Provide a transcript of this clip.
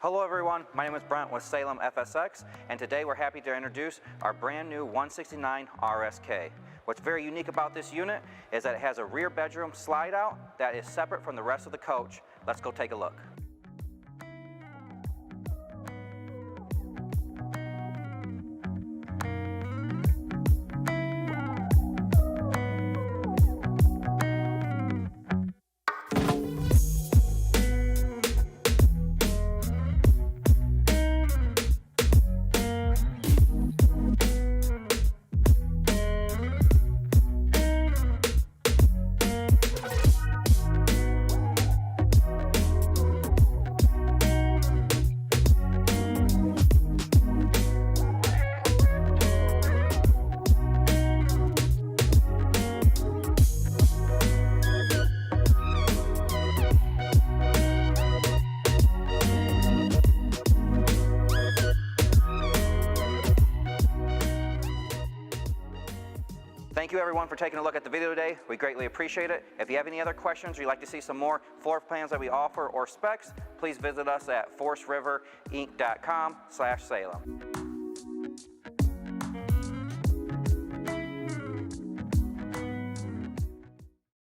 Hello everyone, my name is Brent with Salem FSX, and today we're happy to introduce our brand new 169 RSK. What's very unique about this unit is that it has a rear bedroom slide out that is separate from the rest of the coach. Let's go take a look. Thank you everyone for taking a look at the video today. We greatly appreciate it. If you have any other questions or you'd like to see some more floor plans that we offer or specs, please visit us at forceRiverInc.com/Salem.